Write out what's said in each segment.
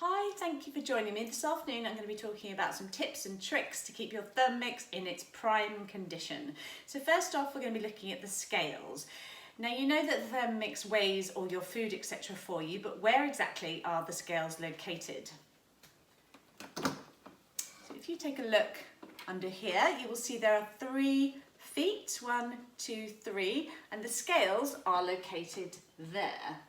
Hi, thank you for joining me. This afternoon I'm going to be talking about some tips and tricks to keep your Thermomix in its prime condition. So first off, we're going to be looking at the scales. Now you know that the Thermomix weighs all your food etc. for you, but where exactly are the scales located? So if you take a look under here, you will see there are 3 feet, 1, 2, 3, and the scales are located there.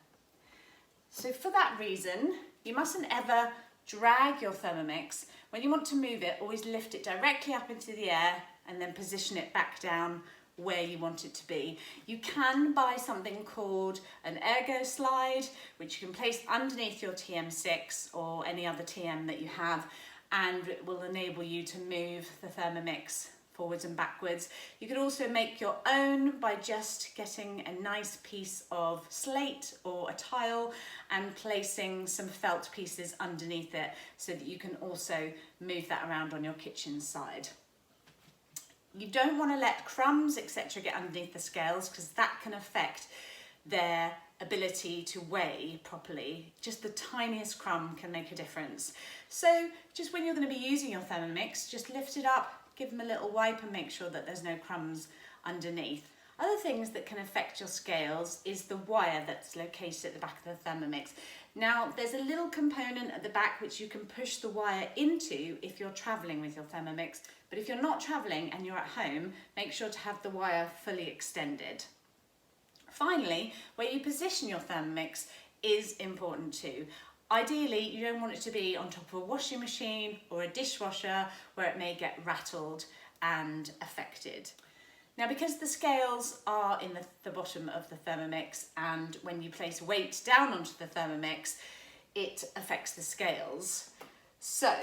So for that reason, you mustn't ever drag your Thermomix. When you want to move it, always lift it directly up into the air and then position it back down where you want it to be. You can buy something called an ergo slide, which you can place underneath your TM6 or any other TM that you have, and it will enable you to move the Thermomix forwards and backwards. You could also make your own by just getting a nice piece of slate or a tile and placing some felt pieces underneath it so that you can also move that around on your kitchen side. You don't want to let crumbs etc. get underneath the scales because that can affect their ability to weigh properly. Just the tiniest crumb can make a difference. So just when you're going to be using your Thermomix, just lift it up, give them a little wipe and make sure that there's no crumbs underneath. Other things that can affect your scales is the wire that's located at the back of the Thermomix. Now there's a little component at the back which you can push the wire into if you're travelling with your Thermomix, but if you're not travelling and you're at home, make sure to have the wire fully extended. Finally, where you position your Thermomix is important too. Ideally, you don't want it to be on top of a washing machine or a dishwasher where it may get rattled and affected. Now, because the scales are in the bottom of the Thermomix, and when you place weight down onto the Thermomix, it affects the scales. So,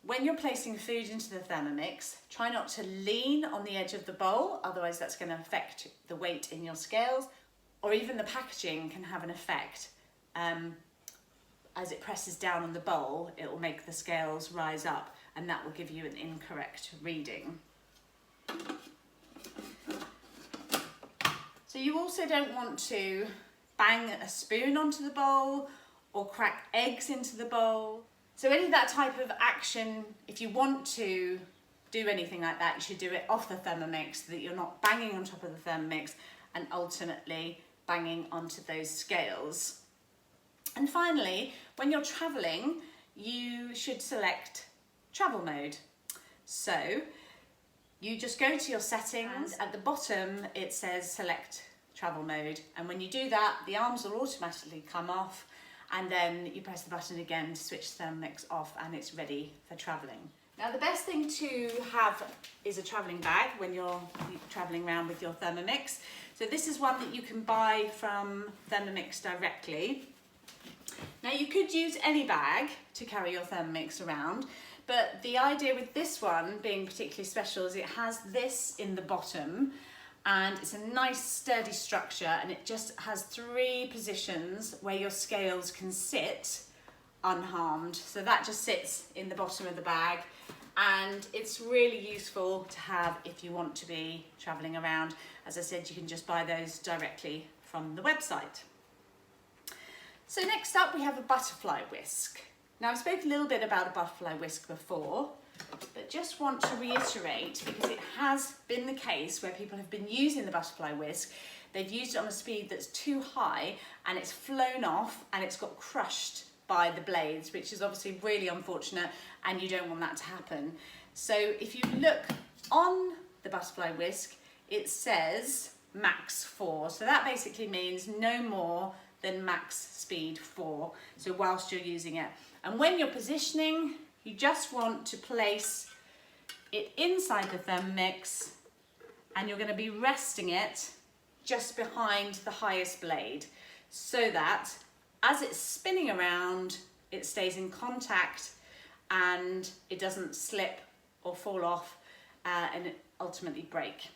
when you're placing food into the Thermomix, try not to lean on the edge of the bowl, otherwise that's going to affect the weight in your scales, or even the packaging can have an effect. As it presses down on the bowl, it will make the scales rise up and that will give you an incorrect reading. So you also don't want to bang a spoon onto the bowl or crack eggs into the bowl. So any of that type of action, if you want to do anything like that, you should do it off the Thermomix so that you're not banging on top of the Thermomix and ultimately banging onto those scales. And finally, when you're travelling, you should select travel mode. So you just go to your settings. At the bottom, it says select travel mode. And when you do that, the arms will automatically come off, and then you press the button again to switch the Thermomix off and it's ready for travelling. Now the best thing to have is a travelling bag when you're travelling around with your Thermomix. So this is one that you can buy from Thermomix directly. Now you could use any bag to carry your Thermomix around, but the idea with this one being particularly special is it has this in the bottom and it's a nice sturdy structure, and it just has 3 positions where your scales can sit unharmed. So that just sits in the bottom of the bag, and it's really useful to have if you want to be travelling around. As I said, you can just buy those directly from the website. So next up we have a butterfly whisk. Now I've spoken a little bit about a butterfly whisk before, but just want to reiterate, because it has been the case where people have been using the butterfly whisk, they've used it on a speed that's too high and it's flown off and it's got crushed by the blades, which is obviously really unfortunate, and you don't want that to happen. So if you look on the butterfly whisk, it says max 4. So that basically means no more than max speed 4, so whilst you're using it. And when you're positioning, you just want to place it inside the Thermomix, and you're going to be resting it just behind the highest blade so that as it's spinning around, it stays in contact and it doesn't slip or fall off and ultimately break.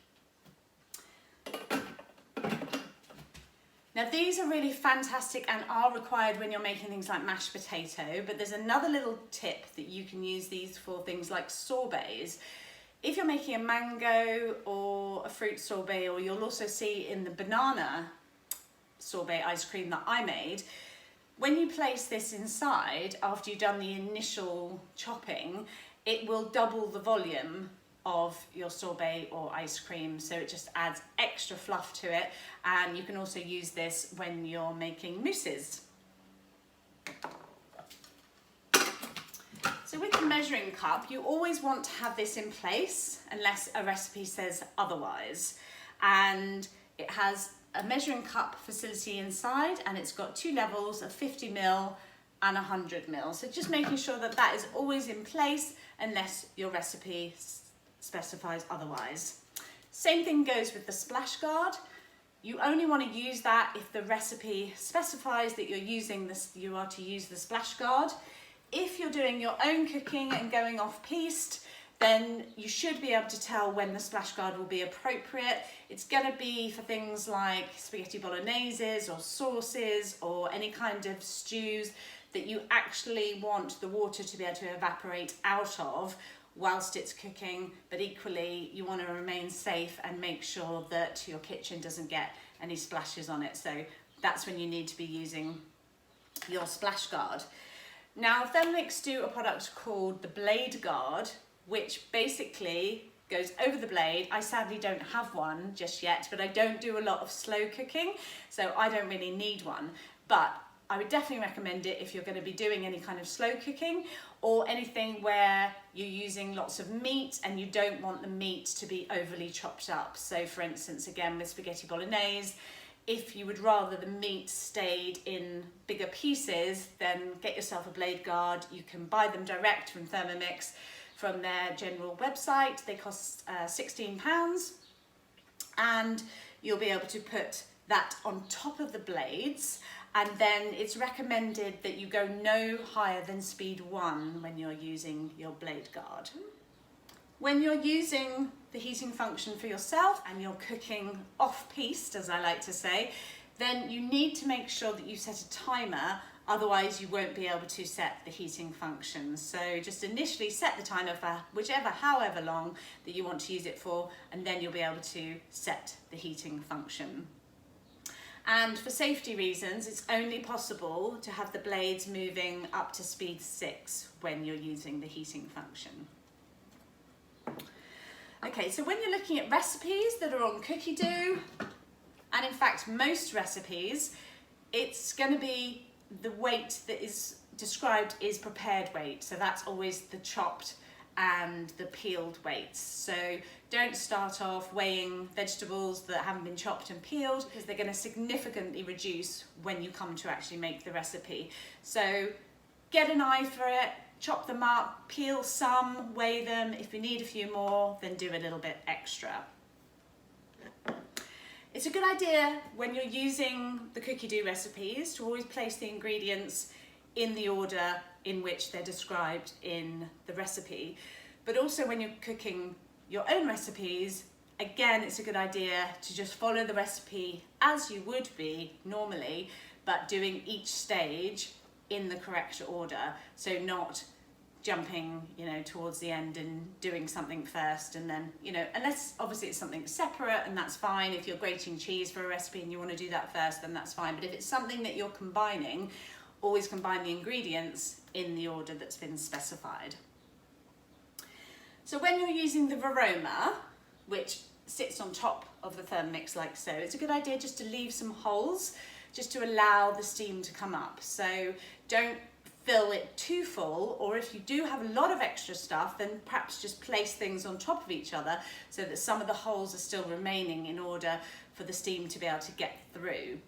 Now these are really fantastic and are required when you're making things like mashed potato, but there's another little tip that you can use these for things like sorbets. If you're making a mango or a fruit sorbet, or you'll also see in the banana sorbet ice cream that I made, When you place this inside, after you've done the initial chopping, it will double the volume of your sorbet or ice cream, so it just adds extra fluff to it, and you can also use this when you're making mousses. So with the measuring cup, you always want to have this in place unless a recipe says otherwise, and it has a measuring cup facility inside, and it's got two levels of 50 ml and 100 ml. So just making sure that that is always in place unless your recipe specifies otherwise. Same thing goes with the splash guard. You only want to use that if the recipe specifies that you're using this, you are to use the splash guard. If you're doing your own cooking and going off piste, then you should be able to tell when the splash guard will be appropriate. It's going to be for things like spaghetti bolognese or sauces or any kind of stews that you actually want the water to be able to evaporate out of whilst it's cooking, but equally you want to remain safe and make sure that your kitchen doesn't get any splashes on it. So that's when you need to be using your splash guard. Now Thermomix do a product called the blade guard, which basically goes over the blade. I sadly don't have one just yet, but I don't do a lot of slow cooking, so I don't really need one. But I would definitely recommend it if you're going to be doing any kind of slow cooking or anything where you're using lots of meat and you don't want the meat to be overly chopped up. So for instance, again with spaghetti bolognese, if you would rather the meat stayed in bigger pieces, then get yourself a blade guard. You can buy them direct from Thermomix from their general website. They cost £16, and you'll be able to put that on top of the blades, and then it's recommended that you go no higher than speed 1 when you're using your blade guard. When you're using the heating function for yourself and you're cooking off piste, as I like to say, then you need to make sure that you set a timer, otherwise you won't be able to set the heating function. So just initially set the timer for however long that you want to use it for, and then you'll be able to set the heating function. And for safety reasons, it's only possible to have the blades moving up to speed 6 when you're using the heating function. Okay, so when you're looking at recipes that are on cookie dough, and in fact most recipes, it's going to be the weight that is described is prepared weight. So that's always the chopped and the peeled weights. So don't start off weighing vegetables that haven't been chopped and peeled, because they're going to significantly reduce when you come to actually make the recipe. So get an eye for it, chop them up, peel some, weigh them. If you need a few more, then do a little bit extra. It's a good idea when you're using the cookie dough recipes to always place the ingredients in the order in which they're described in the recipe. But also when you're cooking your own recipes, again, it's a good idea to just follow the recipe as you would be normally, but doing each stage in the correct order. So not jumping, towards the end and doing something first, and then, unless obviously it's something separate, and that's fine. If you're grating cheese for a recipe and you want to do that first, then that's fine. But if it's something that you're combining, always combine the ingredients in the order that's been specified. So when you're using the Varoma, which sits on top of the Thermomix like so, it's a good idea just to leave some holes just to allow the steam to come up. So don't fill it too full, or if you do have a lot of extra stuff, then perhaps just place things on top of each other so that some of the holes are still remaining in order for the steam to be able to get through.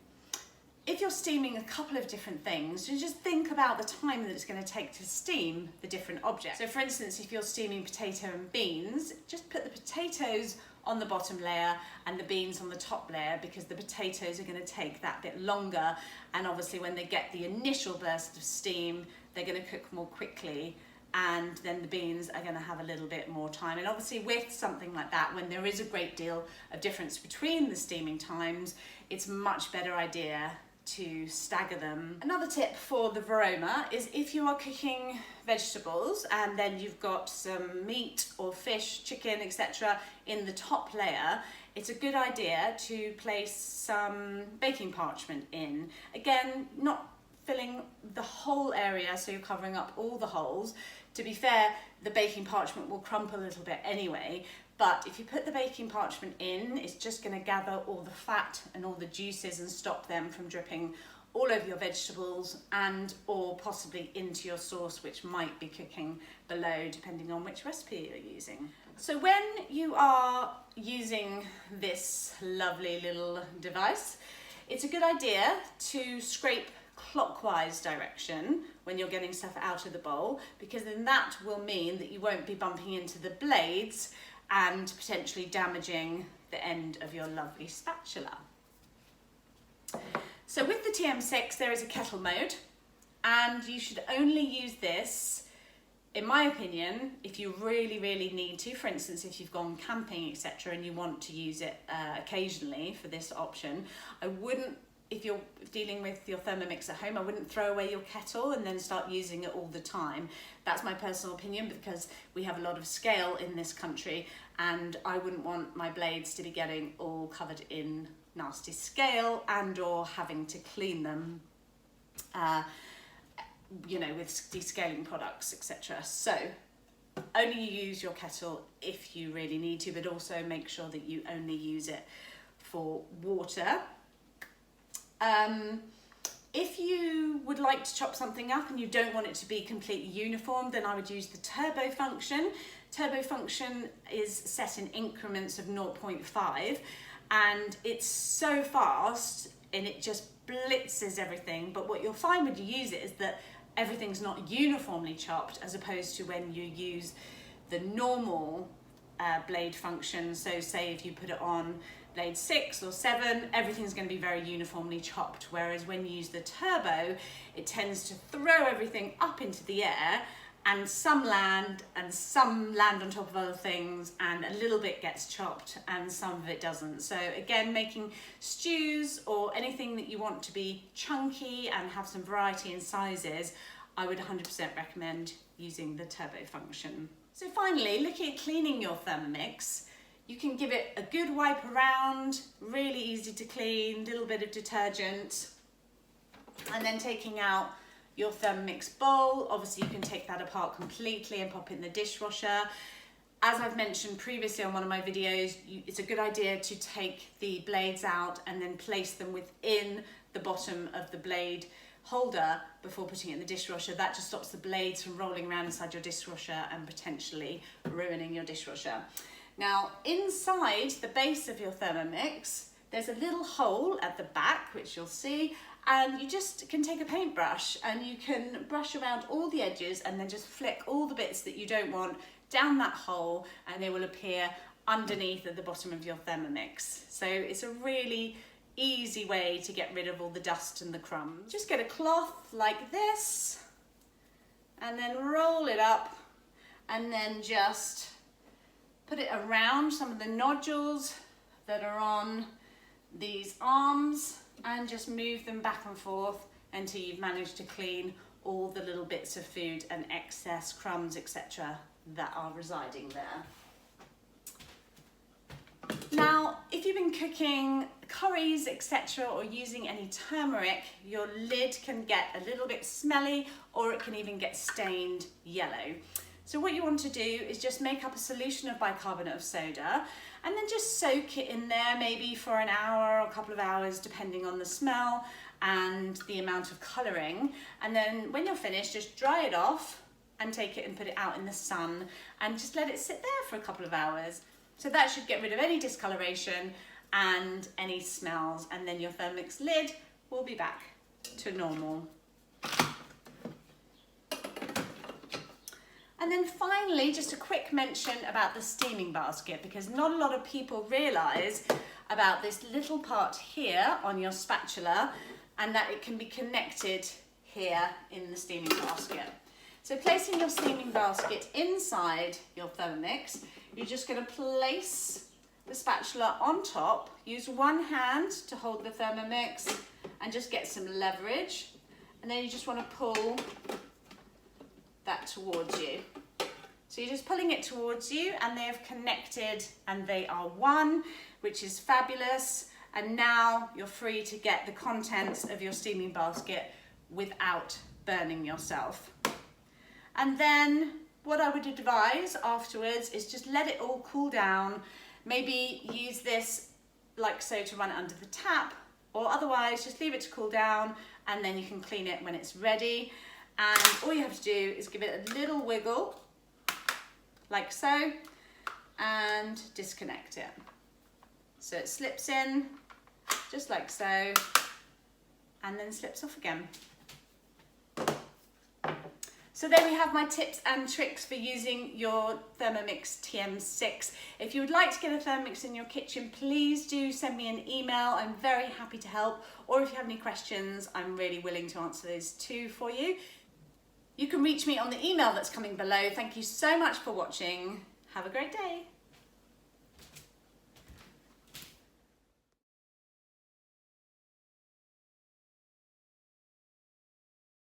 If you're steaming a couple of different things, you just think about the time that it's going to take to steam the different objects. So for instance, if you're steaming potato and beans, just put the potatoes on the bottom layer and the beans on the top layer, because the potatoes are going to take that bit longer, and obviously when they get the initial burst of steam, they're going to cook more quickly, and then the beans are going to have a little bit more time. And obviously with something like that, when there is a great deal of difference between the steaming times, it's a much better idea to stagger them. Another tip for the Varoma is if you are cooking vegetables and then you've got some meat or fish, chicken, etc. in the top layer, it's a good idea to place some baking parchment in. Again, not filling the whole area, so you're covering up all the holes. To be fair, the baking parchment will crumple a little bit anyway, but if you put the baking parchment in, it's just going to gather all the fat and all the juices and stop them from dripping all over your vegetables and or possibly into your sauce, which might be cooking below depending on which recipe you're using. So when you are using this lovely little device, it's a good idea to scrape clockwise direction when you're getting stuff out of the bowl, because then that will mean that you won't be bumping into the blades and potentially damaging the end of your lovely spatula. So with the TM6 there is a kettle mode, and you should only use this, in my opinion, if you really need to. For instance, if you've gone camping, etc., and you want to use it occasionally for this option, I wouldn't, if you're dealing with your Thermomix at home, I wouldn't throw away your kettle and then start using it all the time. That's my personal opinion, because we have a lot of scale in this country and I wouldn't want my blades to be getting all covered in nasty scale and or having to clean them with descaling products, etc. So only use your kettle if you really need to, but also make sure that you only use it for water. If you would like to chop something up and you don't want it to be completely uniform, then I would use the turbo function. Turbo function is set in increments of 0.5, and it's so fast and it just blitzes everything. But what you'll find when you use it is that everything's not uniformly chopped, as opposed to when you use the normal blade function. So say if you put it on blade 6 or 7, everything's going to be very uniformly chopped, whereas when you use the turbo, it tends to throw everything up into the air, and some land on top of other things, and a little bit gets chopped and some of it doesn't. So again, making stews or anything that you want to be chunky and have some variety in sizes, I would 100% recommend using the turbo function. So finally, looking at cleaning your Thermomix, you can give it a good wipe around, really easy to clean, little bit of detergent, and then taking out your Thermomix bowl. Obviously you can take that apart completely and pop it in the dishwasher. As I've mentioned previously on one of my videos, it's a good idea to take the blades out and then place them within the bottom of the blade holder before putting it in the dishwasher. That just stops the blades from rolling around inside your dishwasher and potentially ruining your dishwasher. Now, inside the base of your Thermomix, there's a little hole at the back, which you'll see, and you just can take a paintbrush and you can brush around all the edges and then just flick all the bits that you don't want down that hole, and they will appear underneath at the bottom of your Thermomix. So it's a really easy way to get rid of all the dust and the crumbs. Just get a cloth like this and then roll it up, and then just put it around some of the nodules that are on these arms, and just move them back and forth until you've managed to clean all the little bits of food and excess crumbs, etc., that are residing there. Now, if you've been cooking curries, etc., or using any turmeric, your lid can get a little bit smelly, or it can even get stained yellow. So what you want to do is just make up a solution of bicarbonate of soda, and then just soak it in there maybe for an hour or a couple of hours, depending on the smell and the amount of colouring. And then when you're finished, just dry it off and take it and put it out in the sun and just let it sit there for a couple of hours. So that should get rid of any discoloration and any smells, and then your Thermomix lid will be back to normal. And then finally, just a quick mention about the steaming basket, because not a lot of people realise about this little part here on your spatula, and that it can be connected here in the steaming basket. So placing your steaming basket inside your Thermomix, you're just going to place the spatula on top, use one hand to hold the Thermomix and just get some leverage, and then you just want to pull that towards you. So you're just pulling it towards you, and they have connected and they are one, which is fabulous. And now you're free to get the contents of your steaming basket without burning yourself. And then what I would advise afterwards is just let it all cool down. Maybe use this like so to run it under the tap, or otherwise just leave it to cool down and then you can clean it when it's ready. And all you have to do is give it a little wiggle, like so, and disconnect it. So it slips in, just like so, and then slips off again. So there we have my tips and tricks for using your Thermomix TM6. If you would like to get a Thermomix in your kitchen, please do send me an email. I'm very happy to help. Or if you have any questions, I'm really willing to answer those too for you. You can reach me on the email that's coming below. Thank you so much for watching. Have a great day.